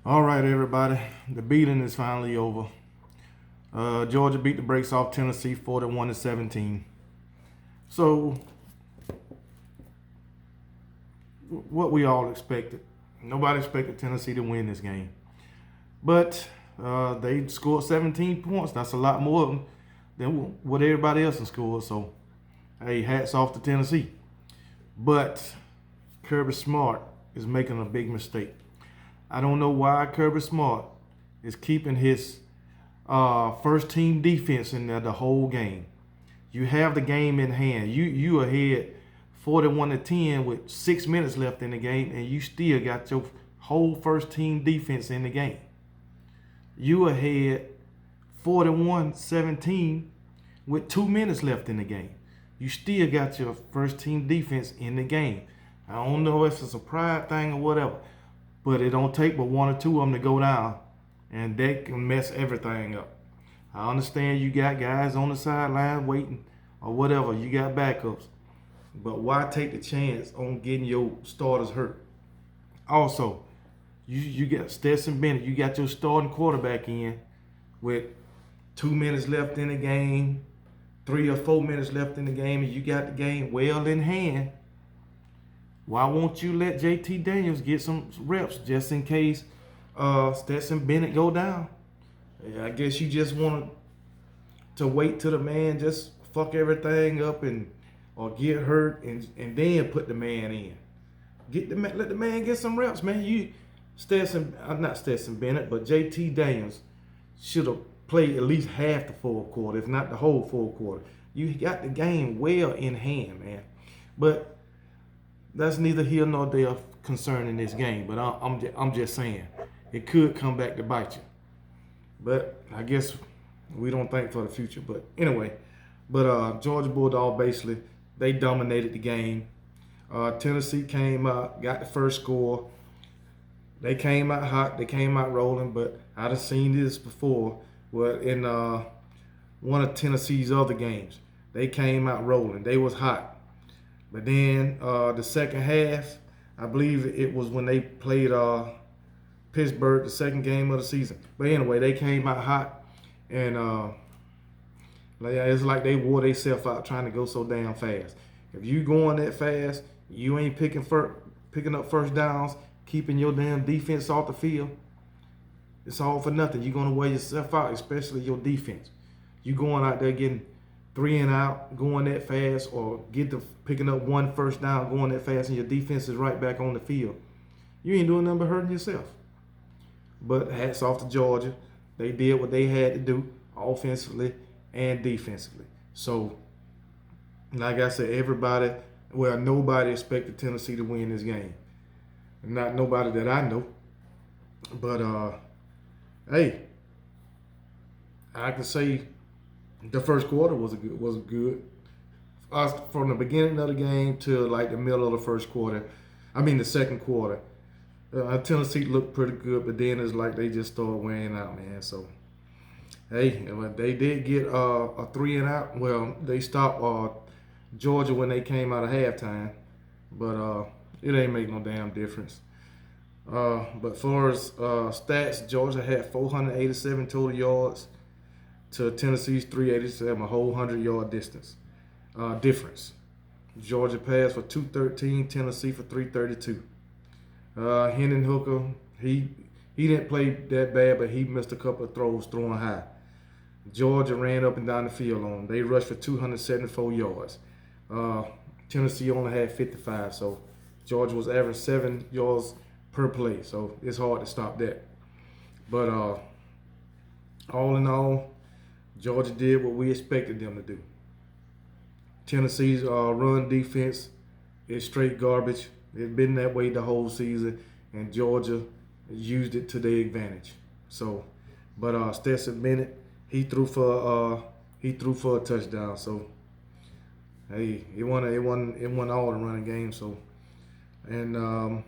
All right, everybody. The beating is finally over. Georgia beat the brakes off Tennessee 41-17. So, what we all expected. Nobody expected Tennessee to win this game. But they scored 17 points. That's a lot more than what everybody else has scored. So, hey, hats off to Tennessee. But Kirby Smart is making a big mistake. I don't know why Kirby Smart is keeping his first team defense in there the whole game. You have the game in hand. You ahead 41-10 with 6 minutes left in the game, and you still got your whole first team defense in the game. You ahead 41-17 with 2 minutes left in the game. You still got your first team defense in the game. I don't know if it's a pride thing or whatever, but it don't take but one or two of them to go down, and they can mess everything up. I understand you got guys on the sideline waiting or whatever. You got backups. But why take the chance on getting your starters hurt? Also, you got Stetson Bennett. You got your starting quarterback in with 2 minutes left in the game, 3 or 4 minutes left in the game, and you got the game well in hand. Why won't you let JT Daniels get some reps just in case Stetson Bennett go down? Yeah, I guess you just want to wait till the man just fuck everything up or get hurt and then put the man in. Let the man get some reps, man. Not Stetson Bennett, but JT Daniels should have played at least half the fourth quarter, if not the whole fourth quarter. You got the game well in hand, man. But that's neither here nor there concerning this game. But I'm just saying it could come back to bite you. But I guess we don't think for the future. But anyway, Georgia Bulldogs basically they dominated the game. Tennessee came out, got the first score. They came out hot. They came out rolling. But I've seen this before. Well, in one of Tennessee's other games, they came out rolling. They was hot. But then the second half, I believe it was when they played Pittsburgh, the second game of the season. But anyway, they came out hot, and it's like they wore themselves out trying to go so damn fast. If you going that fast, you ain't picking up first downs, keeping your damn defense off the field, it's all for nothing. You're going to wear yourself out, especially your defense. You going out there getting 3 and out, going that fast, or picking up one first down, going that fast, and your defense is right back on the field. You ain't doing nothing but hurting yourself. But hats off to Georgia. They did what they had to do offensively and defensively. So, like I said, nobody expected Tennessee to win this game. Not nobody that I know. But, hey, I can say the first quarter was good. From the beginning of the game to like the middle of the second quarter. Tennessee looked pretty good, but then it's like they just started wearing out, man. So, hey, they did get a 3 and out. Well, they stopped Georgia when they came out of halftime, but it ain't make no damn difference. But far as stats, Georgia had 487 total yards to Tennessee's 387, a whole 100-yard difference. Georgia passed for 213, Tennessee for 332. Hendon Hooker, he didn't play that bad, but he missed a couple of throws throwing high. Georgia ran up and down the field on him. They rushed for 274 yards. Tennessee only had 55, so Georgia was averaging 7 yards per play, so it's hard to stop that. But all in all, Georgia did what we expected them to do. Tennessee's run defense is straight garbage. It's been that way the whole season, and Georgia used it to their advantage. So, but Stetson Bennett, he threw for a touchdown. So, hey, it won all the running game. So, and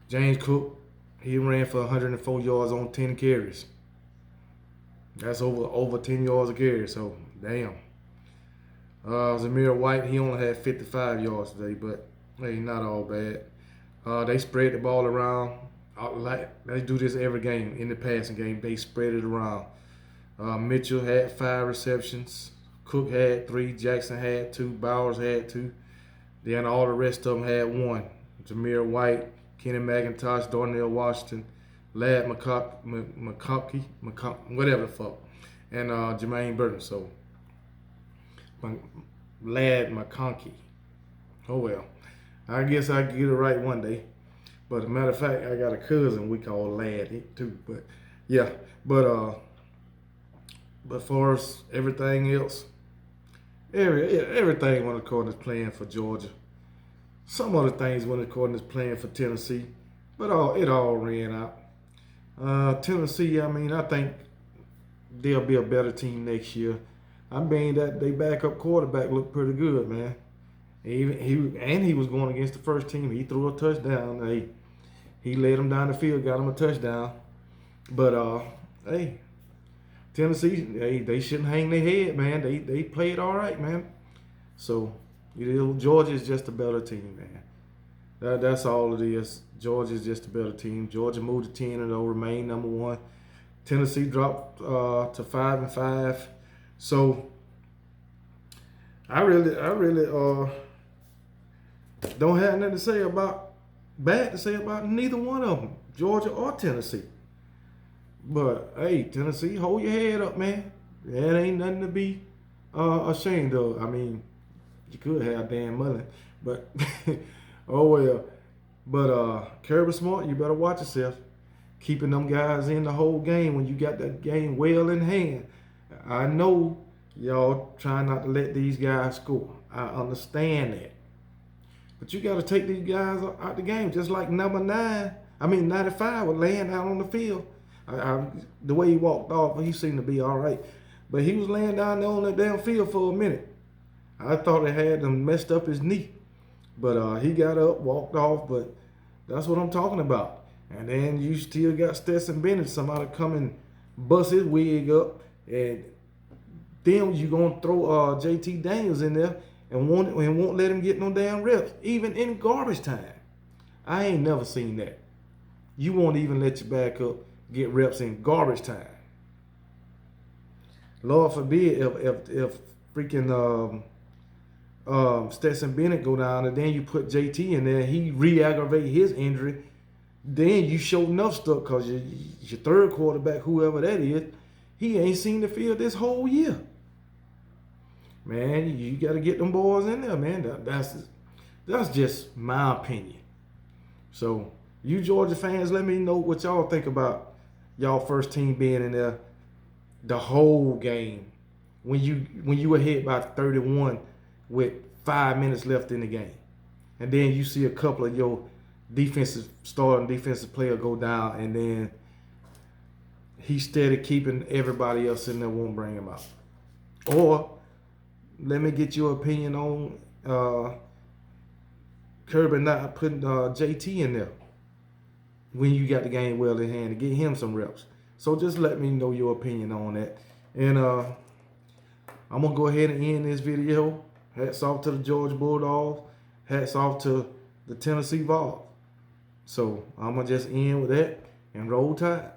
James Cook, he ran for 104 yards on 10 carries. That's over 10 yards a carry. So, damn. Zamir White, he only had 55 yards today, but hey, not all bad. They spread the ball around. They do this every game. In the passing game, they spread it around. Mitchell had 5 receptions. Cook had 3. Jackson had 2. Bowers had 2. Then all the rest of them had 1. Jameer White, Kenny McIntosh, Darnell Washington, Ladd McConkey, whatever the fuck, and Jermaine Burton. So, Ladd McConkey. Oh well. I guess I can get it right one day. But as a matter of fact, I got a cousin we call Ladd too. But yeah, but for us, everything else, everything went according to plan for Georgia. Some other things went according to plan for Tennessee, but it all ran out. Tennessee, I mean, I think they'll be a better team next year. I mean, that they backup quarterback looked pretty good, man. He was going against the first team. He threw a touchdown. He led them down the field, got him a touchdown. But hey, Tennessee, they shouldn't hang their head, man. They played all right, man. So Georgia is just a better team, man. That's all it is. Georgia is just a better team. Georgia moved to 10 and they'll remain number 1. Tennessee dropped to 5-5. So I really don't have nothing bad to say about neither one of them, Georgia or Tennessee. But hey, Tennessee, hold your head up, man. That ain't nothing to be ashamed of. I mean, you could have Dan Mullen, but oh well. But Kirby Smart, you better watch yourself. Keeping them guys in the whole game when you got that game well in hand. I know y'all trying not to let these guys score. I understand that. But you got to take these guys out the game, just like number 95 was laying out on the field. The way he walked off, he seemed to be all right. But he was laying down there on that damn field for a minute. I thought it had him messed up his knee. But he got up, walked off, but that's what I'm talking about. And then you still got Stetson Bennett, somebody come and bust his wig up. And then you going to throw JT Daniels in there and won't let him get no damn reps, even in garbage time. I ain't never seen that. You won't even let your backup get reps in garbage time. Lord forbid if freaking Stetson Bennett go down and then you put JT in there, he re-aggravate his injury, then you show enough stuff because your third quarterback, whoever that is, he ain't seen the field this whole year. Man, you got to get them boys in there, man. That's just my opinion. So, you Georgia fans, let me know what y'all think about y'all first team being in there the whole game when you were hit by 31 with 5 minutes left in the game. And then you see a couple of your starting defensive player go down, and then he's steady keeping everybody else in there, won't bring him out. Or let me get your opinion on Kirby not putting JT in there when you got the game well in hand to get him some reps. So just let me know your opinion on that. And I'm going to go ahead and end this video. Hats off to the Georgia Bulldogs. Hats off to the Tennessee Vols. So I'm going to just end with that and roll tide.